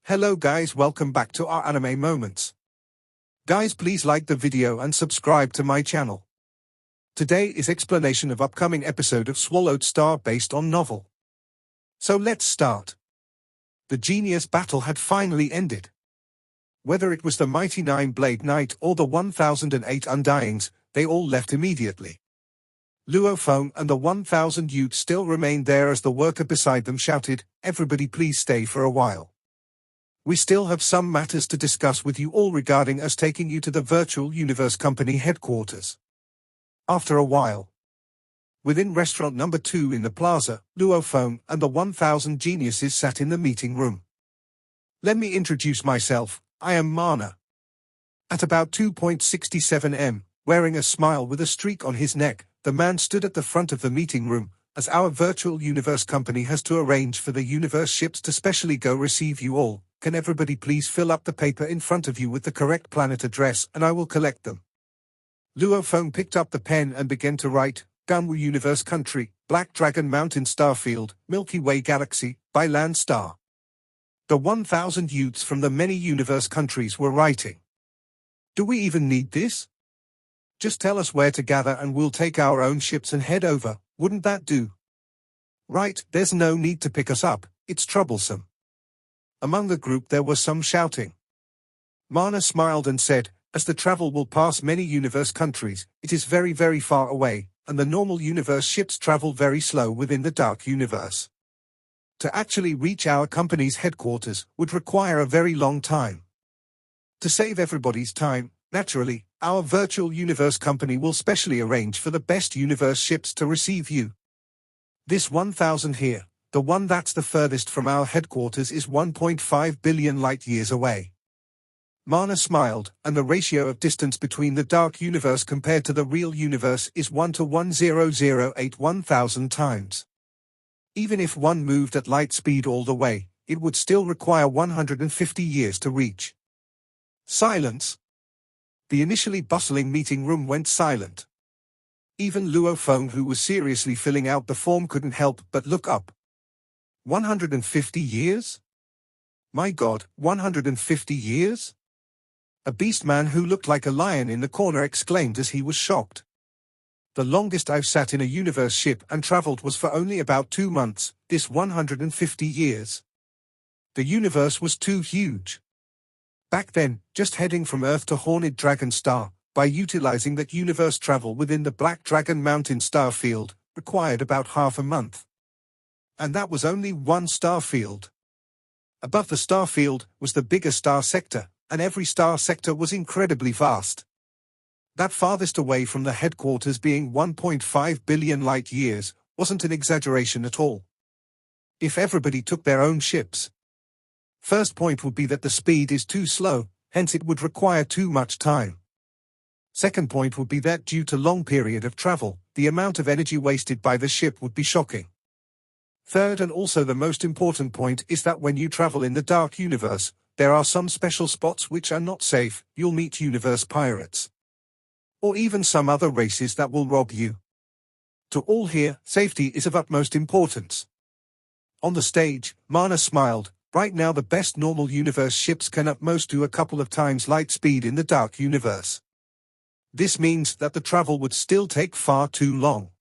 Hello guys, welcome back to our anime moments. Guys, please like the video and subscribe to my channel. Today is explanation of upcoming episode of Swallowed Star based on novel. So let's start. The genius battle had finally ended. Whether it was the mighty Nine-Blade Knight or the 1008 Undyings, they all left immediately. Luo Feng and the 1000 youths still remained there as the worker beside them shouted, "Everybody please stay for a while. We still have some matters to discuss with you all regarding us taking you to the Virtual Universe Company headquarters." After a while, within restaurant number 2 in the plaza, Luo Feng and the 1000 geniuses sat in the meeting room. Let me introduce myself, I am Mana. At about 2.67 m, wearing a smile with a streak on his neck, the man stood at the front of the meeting room. As our Virtual Universe Company has to arrange for the universe ships to specially go receive you all, can everybody please fill up the paper in front of you with the correct planet address and I will collect them. Luo Feng picked up the pen and began to write, Gunwu Universe Country, Black Dragon Mountain Starfield, Milky Way Galaxy, by Land Star. The 1000 youths from the many universe countries were writing. Do we even need this? Just tell us where to gather and we'll take our own ships and head over, wouldn't that do? Right, there's no need to pick us up, it's troublesome. Among the group there was some shouting. Mana smiled and said, as the travel will pass many universe countries, it is very very far away, and the normal universe ships travel very slow within the dark universe. To actually reach our company's headquarters would require a very long time. To save everybody's time, naturally, our Virtual Universe Company will specially arrange for the best universe ships to receive you. This 1000 here, the one that's the furthest from our headquarters, is 1.5 billion light years away. Mana smiled, and the ratio of distance between the dark universe compared to the real universe is 1 to 1008 1000 times. Even if one moved at light speed all the way, it would still require 150 years to reach. Silence. The initially bustling meeting room went silent. Even Luo Feng, who was seriously filling out the form, couldn't help but look up. 150 years? My God, 150 years? A beast man who looked like a lion in the corner exclaimed as he was shocked. The longest I've sat in a universe ship and traveled was for only about 2 months, this 150 years. The universe was too huge. Back then, just heading from Earth to Horned Dragon Star, by utilizing that universe travel within the Black Dragon Mountain star field, required about half a month. And that was only one star field. Above the star field was the bigger star sector, and every star sector was incredibly vast. That farthest away from the headquarters being 1.5 billion light years wasn't an exaggeration at all. If everybody took their own ships, first point would be that the speed is too slow, hence it would require too much time. Second point would be that due to long period of travel, the amount of energy wasted by the ship would be shocking. Third, and also the most important point, is that when you travel in the dark universe, there are some special spots which are not safe. You'll meet universe pirates, or even some other races that will rob you. To all here, safety is of utmost importance. On the stage, Mana smiled. Right now the best normal universe ships can at most do a couple of times light speed in the dark universe. This means that the travel would still take far too long.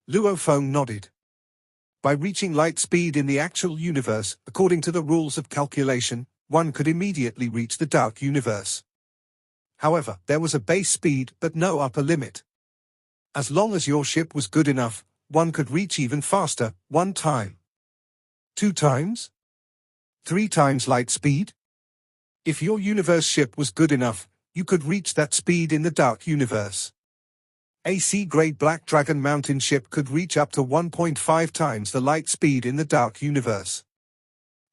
Luo Feng nodded. By reaching light speed in the actual universe, according to the rules of calculation, one could immediately reach the dark universe. However, there was a base speed but no upper limit. As long as your ship was good enough, one could reach even faster, 1 time. 2 times? 3 times light speed? If your universe ship was good enough, you could reach that speed in the dark universe. A C-grade Black Dragon Mountain ship could reach up to 1.5 times the light speed in the dark universe.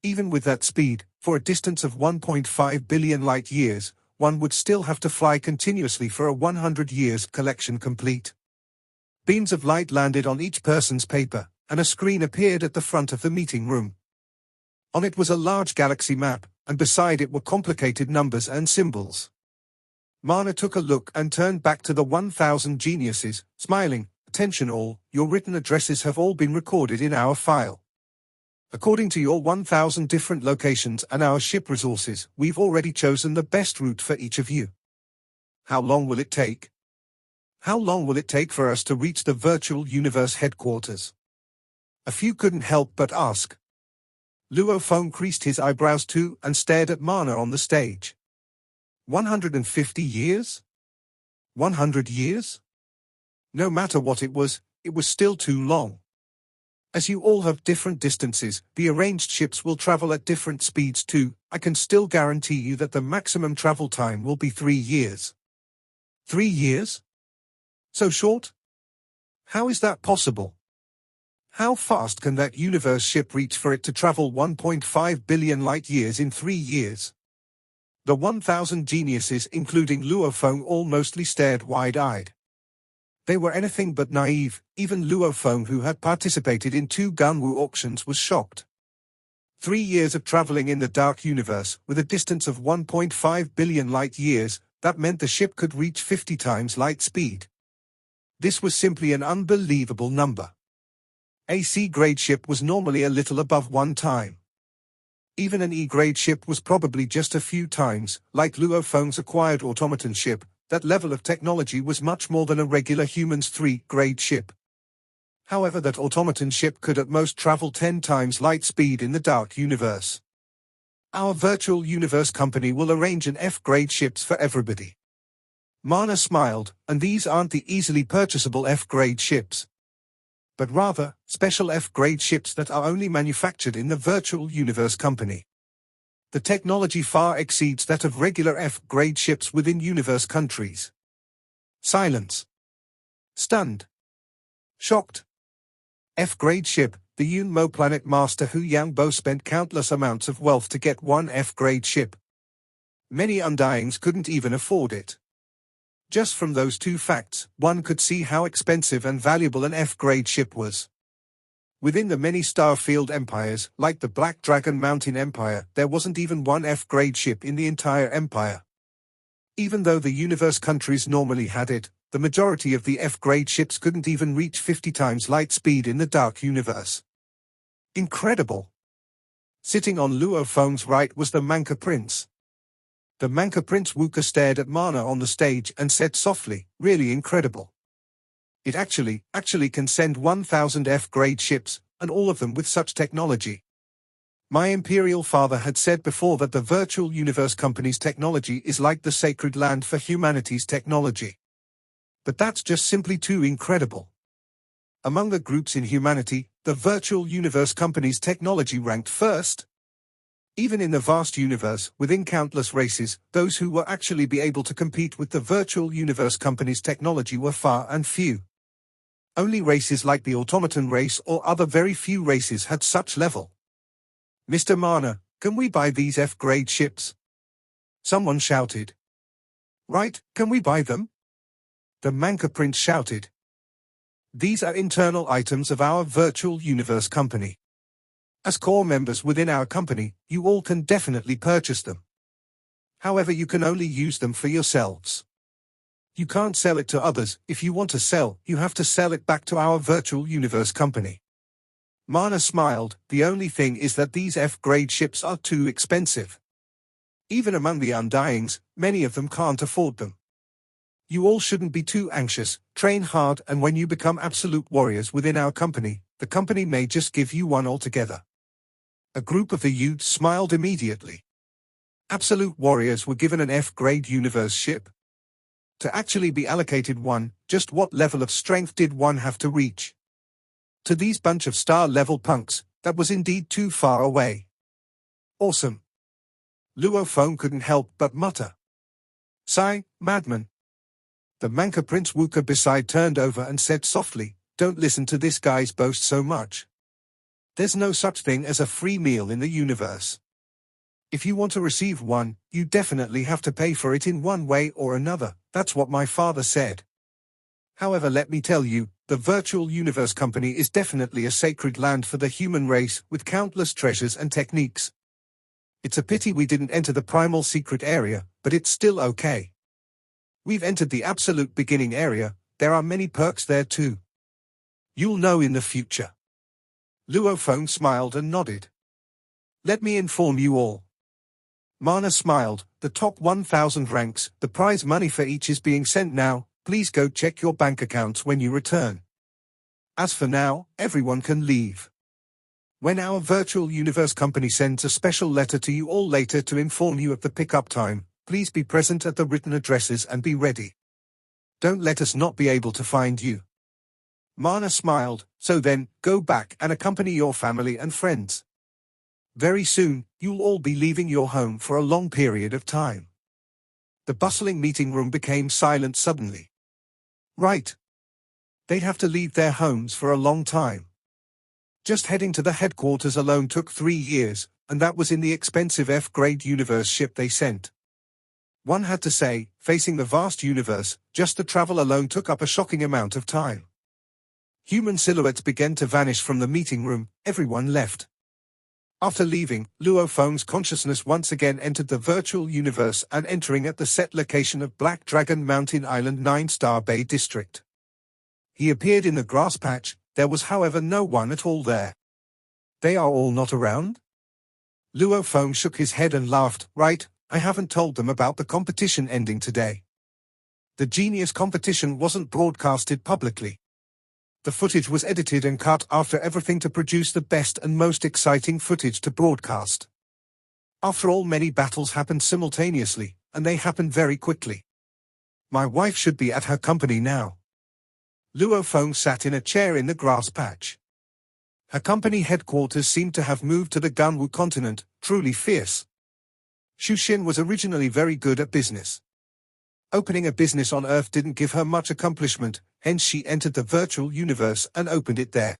Even with that speed, for a distance of 1.5 billion light years, one would still have to fly continuously for a 100 years collection complete. Beams of light landed on each person's paper, and a screen appeared at the front of the meeting room. On it was a large galaxy map, and beside it were complicated numbers and symbols. Mana took a look and turned back to the 1000 geniuses, smiling, "Attention all, your written addresses have all been recorded in our file. According to your 1,000 different locations and our ship resources, we've already chosen the best route for each of you. How long will it take? How long will it take for us to reach the virtual universe headquarters? A few couldn't help but ask. Luo Feng creased his eyebrows too and stared at Mana on the stage. 150 years? 100 years? No matter what it was still too long. As you all have different distances, the arranged ships will travel at different speeds too. I can still guarantee you that the maximum travel time will be 3 years. 3 years? So short? How is that possible? How fast can that universe ship reach for it to travel 1.5 billion light-years in 3 years? The 1,000 geniuses, including Luo Feng, all mostly stared wide-eyed. They were anything but naive. Even Luo Feng, who had participated in 2 Ganwu auctions, was shocked. 3 years of traveling in the dark universe, with a distance of 1.5 billion light-years, that meant the ship could reach 50 times light speed. This was simply an unbelievable number. A C-grade ship was normally a little above 1 time. Even an E-grade ship was probably just a few times. Like Luo Feng's acquired automaton ship, that level of technology was much more than a regular human's 3-grade ship. However, that automaton ship could at most travel 10 times light speed in the dark universe. Our virtual universe company will arrange an F-grade ships for everybody. Mana smiled, and these aren't the easily purchasable F-grade ships, but rather, special F-grade ships that are only manufactured in the virtual universe company. The technology far exceeds that of regular F-grade ships within universe countries. Silence. Stunned. Shocked. F-grade ship, the Yunmo planet master Hu Yangbo spent countless amounts of wealth to get one F-grade ship. Many Undyings couldn't even afford it. Just from those 2 facts, one could see how expensive and valuable an F-grade ship was. Within the many star-field empires, like the Black Dragon Mountain Empire, there wasn't even one F-grade ship in the entire empire. Even though the universe countries normally had it, the majority of the F-grade ships couldn't even reach 50 times light speed in the dark universe. Incredible! Sitting on Luo Feng's right was the Manca Prince. The Manca Prince Wuka stared at Mana on the stage and said softly, "Really incredible. It actually can send 1,000 F-grade ships, and all of them with such technology." My imperial father had said before that the virtual universe company's technology is like the sacred land for humanity's technology. But that's just simply too incredible. Among the groups in humanity, the virtual universe company's technology ranked first. Even in the vast universe, within countless races, those who were actually be able to compete with the virtual universe company's technology were far and few. Only races like the automaton race or other very few races had such level. "Mr. Mana, can we buy these F-grade ships?" Someone shouted. "Right, can we buy them?" The Manca Prince shouted. "These are internal items of our virtual universe company. As core members within our company, you all can definitely purchase them. However, you can only use them for yourselves. You can't sell it to others. If you want to sell, you have to sell it back to our virtual universe company." Mana smiled. "The only thing is that these F-grade ships are too expensive. Even among the Undyings, many of them can't afford them. You all shouldn't be too anxious, train hard, and when you become absolute warriors within our company, the company may just give you one altogether." A group of the youths smiled immediately. Absolute warriors were given an F-grade universe ship. To actually be allocated one, just what level of strength did one have to reach? To these bunch of star-level punks, that was indeed too far away. "Awesome." Luo Feng couldn't help but mutter. "Sigh, madman." The Manca Prince Wuka beside turned over and said softly, "Don't listen to this guy's boast so much. There's no such thing as a free meal in the universe. If you want to receive one, you definitely have to pay for it in one way or another. That's what my father said. However, let me tell you, the virtual universe company is definitely a sacred land for the human race, with countless treasures and techniques. It's a pity we didn't enter the primal secret area, but it's still okay. We've entered the absolute beginning area. There are many perks there too. You'll know in the future." Luo Feng smiled and nodded. Let me inform you all. Mana smiled. The top 1,000 ranks, the prize money for each is being sent now. Please go check your bank accounts when you return. As for now, everyone can leave. When our virtual universe company sends a special letter to you all later to inform you of the pickup time, please be present at the written addresses and be ready. Don't let us not be able to find you. Mana smiled. So then, go back and accompany your family and friends. Very soon, you'll all be leaving your home for a long period of time. The bustling meeting room became silent suddenly. Right. They'd have to leave their homes for a long time. Just heading to the headquarters alone took 3 years, and that was in the expensive F-grade universe ship they sent. One had to say, facing the vast universe, just the travel alone took up a shocking amount of time. Human silhouettes began to vanish from the meeting room. Everyone left. After leaving, Luo Feng's consciousness once again entered the virtual universe and entering at the set location of Black Dragon Mountain Island 9-Star Bay District. He appeared in the grass patch. There was however no one at all there. They are all not around? Luo Feng shook his head and laughed. Right, I haven't told them about the competition ending today. The genius competition wasn't broadcasted publicly. The footage was edited and cut after everything to produce the best and most exciting footage to broadcast. After all, many battles happened simultaneously, and they happened very quickly. My wife should be at her company now. Luo Feng sat in a chair in the grass patch. Her company headquarters seemed to have moved to the Ganwu continent, truly fierce. Xu Xin was originally very good at business. Opening a business on Earth didn't give her much accomplishment, hence she entered the virtual universe and opened it there.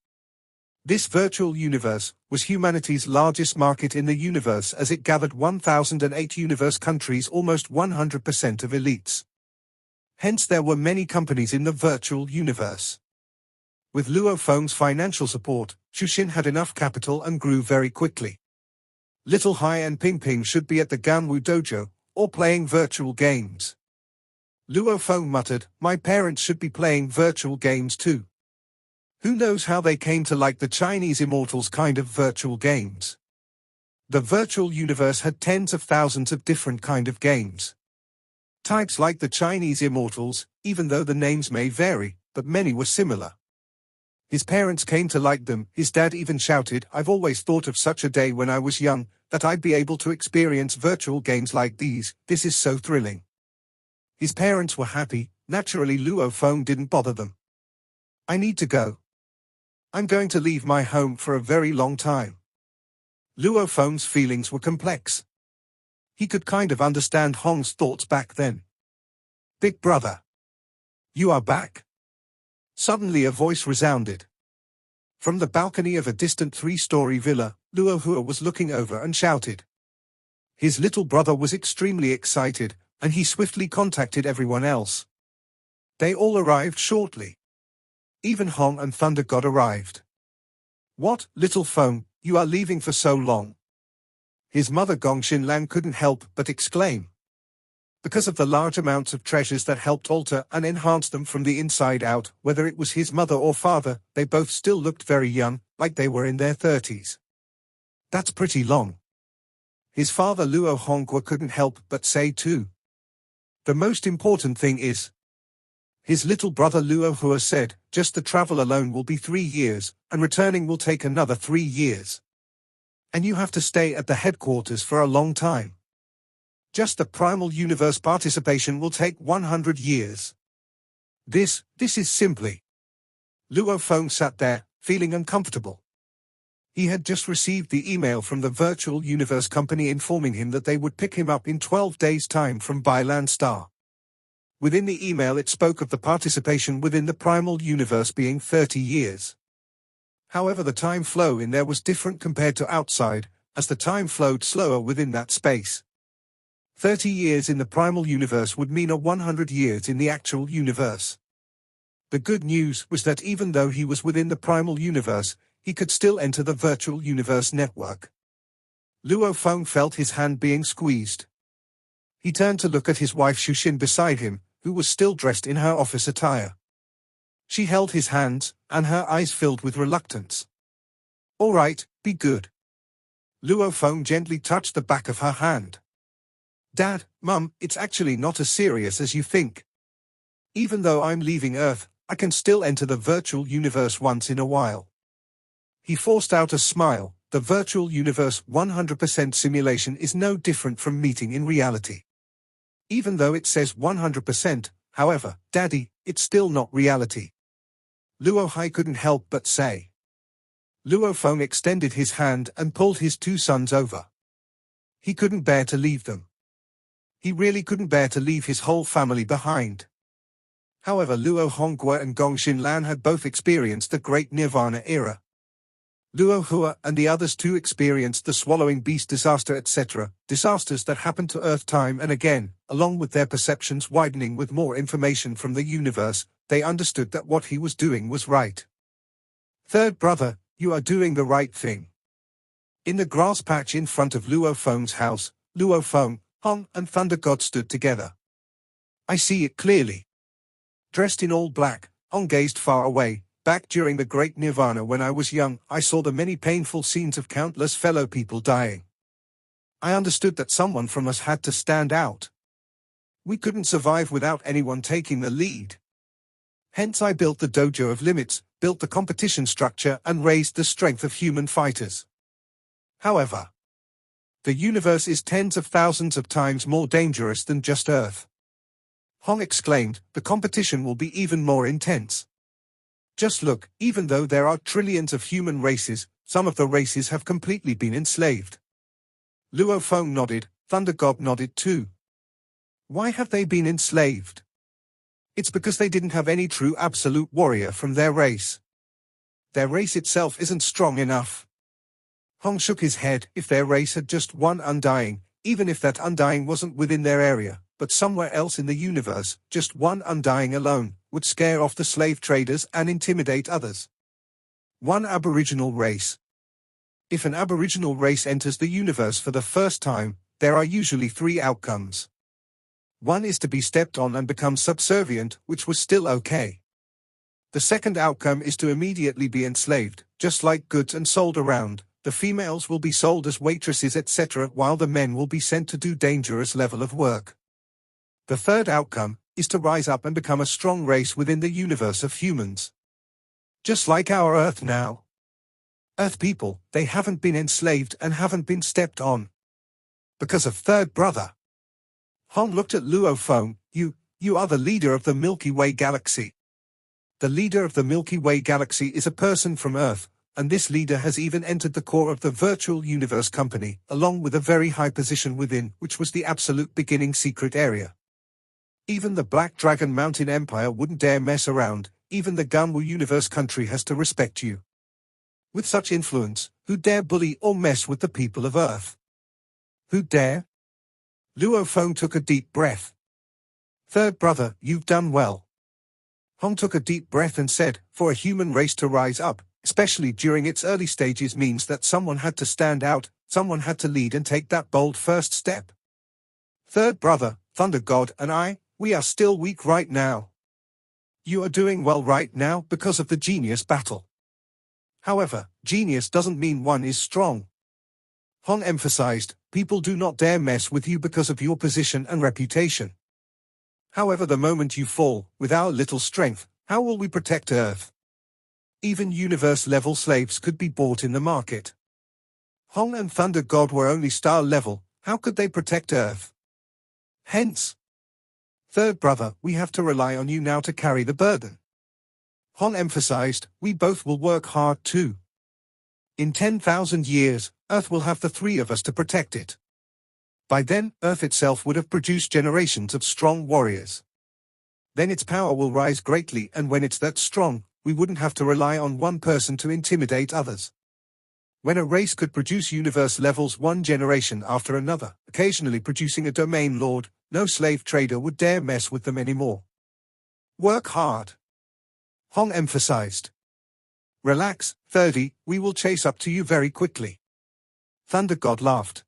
This virtual universe was humanity's largest market in the universe as it gathered 1,008 universe countries, almost 100% of elites. Hence there were many companies in the virtual universe. With Luo Feng's financial support, Xu Xin had enough capital and grew very quickly. Little Hai and Ping Ping should be at the Ganwu dojo, or playing virtual games. Luo Feng muttered, my parents should be playing virtual games too. Who knows how they came to like the Chinese immortals kind of virtual games. The virtual universe had tens of thousands of different kind of games. Types like the Chinese immortals, even though the names may vary, but many were similar. His parents came to like them. His dad even shouted, I've always thought of such a day when I was young, that I'd be able to experience virtual games like these. This is so thrilling. His parents were happy. Naturally, Luo Feng didn't bother them. I need to go. I'm going to leave my home for a very long time. Luo Feng's feelings were complex. He could kind of understand Hong's thoughts back then. Big brother. You are back? Suddenly a voice resounded. From the balcony of a distant 3-story villa, Luo Hua was looking over and shouted. His little brother was extremely excited, and he swiftly contacted everyone else. They all arrived shortly. Even Hong and Thunder God arrived. What, little Feng, you are leaving for so long? His mother Gongxin Lan couldn't help but exclaim. Because of the large amounts of treasures that helped alter and enhance them from the inside out, whether it was his mother or father, they both still looked very young, like they were in their 30s. That's pretty long. His father Luo Hongqua couldn't help but say too. The most important thing is, his little brother Luo Hua said, just the travel alone will be 3 years, and returning will take another 3 years. And you have to stay at the headquarters for a long time. Just the primal universe participation will take 100 years. This is simply. Luo Feng sat there, feeling uncomfortable. He had just received the email from the virtual universe company informing him that they would pick him up in 12 days' time from Bailan Star. Within the email it spoke of the participation within the primal universe being 30 years. However, the time flow in there was different compared to outside, as the time flowed slower within that space. 30 years in the primal universe would mean 100 years in the actual universe. The good news was that even though he was within the primal universe, he could still enter the virtual universe network. Luo Feng felt his hand being squeezed. He turned to look at his wife Xu Xin beside him, who was still dressed in her office attire. She held his hands, and her eyes filled with reluctance. All right, be good. Luo Feng gently touched the back of her hand. Dad, Mum, it's actually not as serious as you think. Even though I'm leaving Earth, I can still enter the virtual universe once in a while. He forced out a smile. The virtual universe 100% simulation is no different from meeting in reality. Even though it says 100%, however, Daddy, it's still not reality. Luo Hai couldn't help but say. Luo Feng extended his hand and pulled his two sons over. He couldn't bear to leave them. He really couldn't bear to leave his whole family behind. However, Luo Hongguo and Gong Xinlan had both experienced the Great Nirvana era. Luo Hua and the others too experienced the swallowing beast disaster, etc., disasters that happened to Earth time and again. Along with their perceptions widening with more information from the universe, they understood that what he was doing was right. Third brother, you are doing the right thing. In the grass patch in front of Luo Feng's house, Luo Feng, Hong, and Thunder God stood together. I see it clearly. Dressed in all black, Hong gazed far away. Back during the Great Nirvana when I was young, I saw the many painful scenes of countless fellow people dying. I understood that someone from us had to stand out. We couldn't survive without anyone taking the lead. Hence I built the Dojo of Limits, built the competition structure and raised the strength of human fighters. However, the universe is tens of thousands of times more dangerous than just Earth. Hong exclaimed, the competition will be even more intense. Just look, even though there are trillions of human races, some of the races have completely been enslaved. Luo Feng nodded, Thunder God nodded too. Why have they been enslaved? It's because they didn't have any true absolute warrior from their race. Their race itself isn't strong enough. Hong shook his head. If their race had just one undying, even if that undying wasn't within their area, but somewhere else in the universe, just one undying alone would scare off the slave traders and intimidate others. One aboriginal race. If an aboriginal race enters the universe for the first time, there are usually three outcomes. One is to be stepped on and become subservient, which was still okay. The second outcome is to immediately be enslaved, just like goods and sold around. The females will be sold as waitresses, etc., while the men will be sent to do dangerous level of work. The third outcome is to rise up and become a strong race within the universe of humans. Just like our Earth now. Earth people, they haven't been enslaved and haven't been stepped on. Because of third brother. Hong looked at Luo Feng. You are the leader of the Milky Way galaxy. The leader of the Milky Way galaxy is a person from Earth, and this leader has even entered the core of the virtual universe company, along with a very high position within, which was the absolute beginning secret area. Even the Black Dragon Mountain Empire wouldn't dare mess around. Even the Ganwu Universe country has to respect you. With such influence, who dare bully or mess with the people of Earth? Who dare? Luo Feng took a deep breath. Third brother, you've done well. Hong took a deep breath and said, for a human race to rise up, especially during its early stages, means that someone had to stand out, someone had to lead and take that bold first step. Third brother, Thunder God, and I, we are still weak right now. You are doing well right now because of the genius battle. However, genius doesn't mean one is strong. Hong emphasized, people do not dare mess with you because of your position and reputation. However, the moment you fall, with our little strength, how will we protect Earth? Even universe-level slaves could be bought in the market. Hong and Thunder God were only star level, how could they protect Earth? Hence, third brother, we have to rely on you now to carry the burden. Hong emphasized, we both will work hard too. In 10,000 years, Earth will have the three of us to protect it. By then, Earth itself would have produced generations of strong warriors. Then its power will rise greatly, and when it's that strong, we wouldn't have to rely on one person to intimidate others. When a race could produce universe levels one generation after another, occasionally producing a domain lord, no slave trader would dare mess with them anymore. Work hard. Hong emphasized. Relax, 30, we will chase up to you very quickly. Thunder God laughed.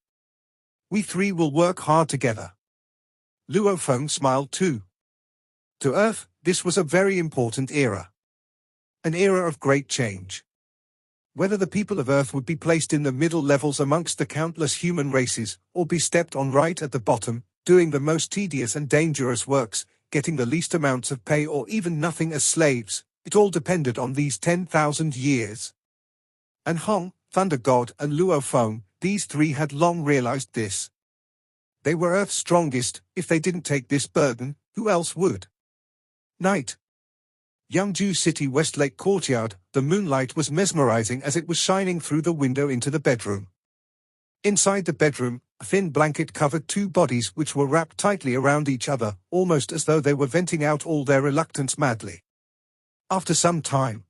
We three will work hard together. Luo Feng smiled too. To Earth, this was a very important era. An era of great change. Whether the people of Earth would be placed in the middle levels amongst the countless human races, or be stepped on right at the bottom, doing the most tedious and dangerous works, getting the least amounts of pay or even nothing as slaves, it all depended on these 10,000 years. And Hong, Thunder God, and Luo Feng, these three had long realized this. They were Earth's strongest. If they didn't take this burden, who else would? Night. Yangju City Westlake Courtyard. The moonlight was mesmerizing as it was shining through the window into the bedroom. Inside the bedroom, a thin blanket covered two bodies which were wrapped tightly around each other, almost as though they were venting out all their reluctance madly. After some time,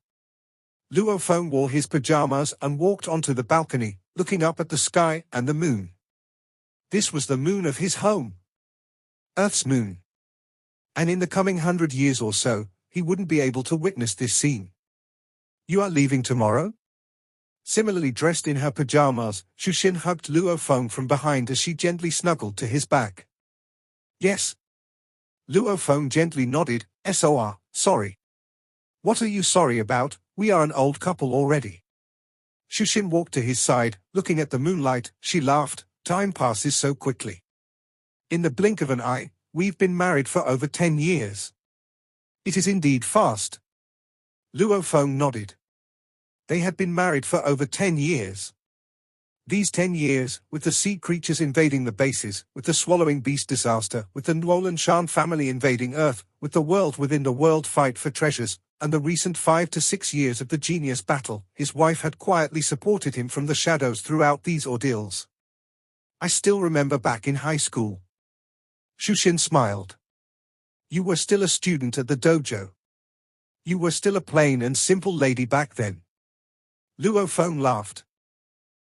Luo Feng wore his pajamas and walked onto the balcony, looking up at the sky and the moon. This was the moon of his home. Earth's moon. And in the coming 100 years or so, he wouldn't be able to witness this scene. You are leaving tomorrow? Similarly dressed in her pajamas, Shushin hugged Luo Feng from behind as she gently snuggled to his back. Yes. Luo Feng gently nodded. Sorry. What are you sorry about? We are an old couple already. Shushin walked to his side, looking at the moonlight. She laughed. Time passes so quickly. In the blink of an eye, we've been married for over 10 years. It is indeed fast. Luo Feng nodded. They had been married for over 10 years. These 10 years, with the sea creatures invading the bases, with the swallowing beast disaster, with the Nuolan Shan family invading Earth, with the world within the world fight for treasures, and the recent 5 to 6 years of the genius battle, his wife had quietly supported him from the shadows throughout these ordeals. I still remember back in high school. Shushin smiled. You were still a student at the dojo. You were still a plain and simple lady back then. Luo Feng laughed.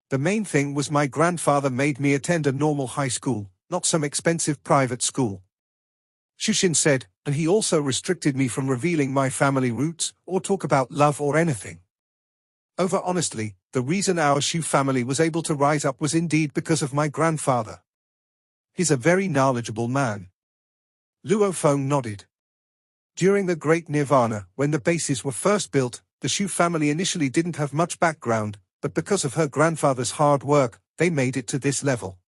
The main thing was my grandfather made me attend a normal high school, not some expensive private school. Shushin said, and he also restricted me from revealing my family roots, or talk about love or anything. Honestly, the reason our Shu family was able to rise up was indeed because of my grandfather. He's a very knowledgeable man. Luo Feng nodded. During the Great Nirvana, when the bases were first built, the Shu family initially didn't have much background, but because of her grandfather's hard work, they made it to this level.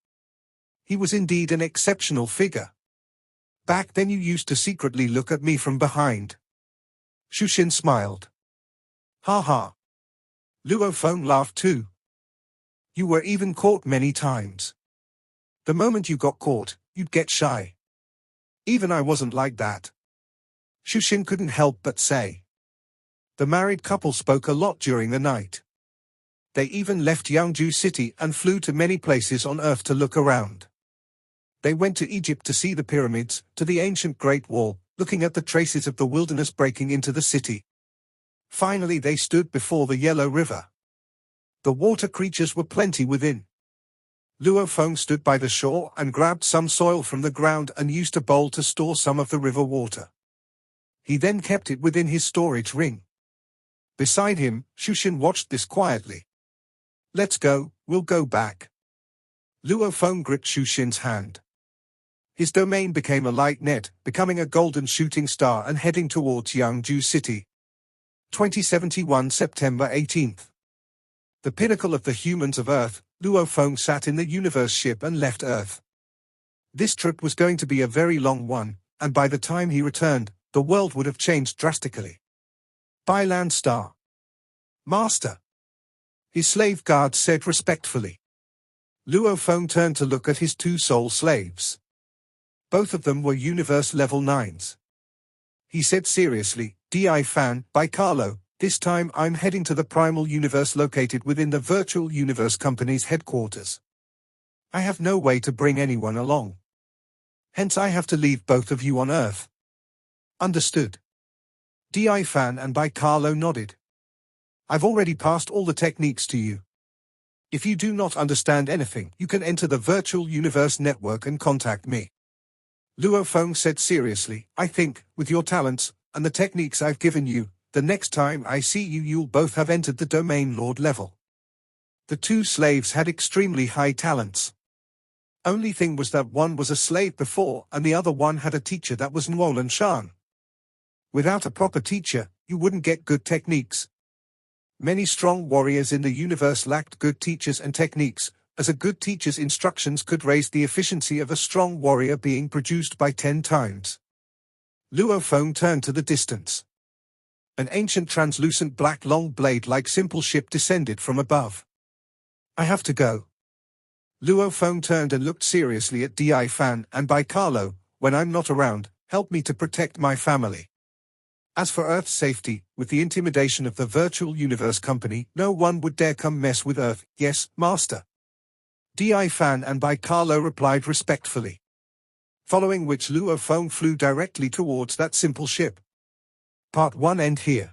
He was indeed an exceptional figure. Back then you used to secretly look at me from behind. Shushin smiled. Ha ha. Luo Feng laughed too. You were even caught many times. The moment you got caught, you'd get shy. Even I wasn't like that. Shushin couldn't help but say. The married couple spoke a lot during the night. They even left Yangju City and flew to many places on Earth to look around. They went to Egypt to see the pyramids, to the ancient Great Wall, looking at the traces of the wilderness breaking into the city. Finally they stood before the Yellow River. The water creatures were plenty within. Luo Feng stood by the shore and grabbed some soil from the ground and used a bowl to store some of the river water. He then kept it within his storage ring. Beside him, Shushin watched this quietly. Let's go, we'll go back. Luo Feng gripped Shushin's hand. His domain became a light net, becoming a golden shooting star and heading towards Yangju City. 2071 September 18th. The pinnacle of the humans of Earth, Luo Feng sat in the universe ship and left Earth. This trip was going to be a very long one, and by the time he returned, the world would have changed drastically. By land star. Master. His slave guard said respectfully. Luo Feng turned to look at his two soul slaves. Both of them were universe level 9s. He said seriously, Di Fan, by Carlo, this time I'm heading to the primal universe located within the virtual universe company's headquarters. I have no way to bring anyone along. Hence I have to leave both of you on Earth. Understood. Di Fan and by Carlo nodded. I've already passed all the techniques to you. If you do not understand anything, you can enter the virtual universe network and contact me. Luo Feng said seriously, I think, with your talents, and the techniques I've given you, the next time I see you you'll both have entered the domain lord level. The two slaves had extremely high talents. Only thing was that one was a slave before and the other one had a teacher that was Nuolan Shan. Without a proper teacher, you wouldn't get good techniques. Many strong warriors in the universe lacked good teachers and techniques, as a good teacher's instructions could raise the efficiency of a strong warrior being produced by 10 times. Luo Feng turned to the distance. An ancient translucent black long blade-like simple ship descended from above. I have to go. Luo Feng turned and looked seriously at Di Fan and Bai Carlo. When I'm not around, help me to protect my family. As for Earth's safety, with the intimidation of the Virtual Universe Company, no one would dare come mess with Earth. Yes, Master. Di Fan and Bai Carlo replied respectfully. Following which Luo Feng flew directly towards that simple ship. Part 1 end here.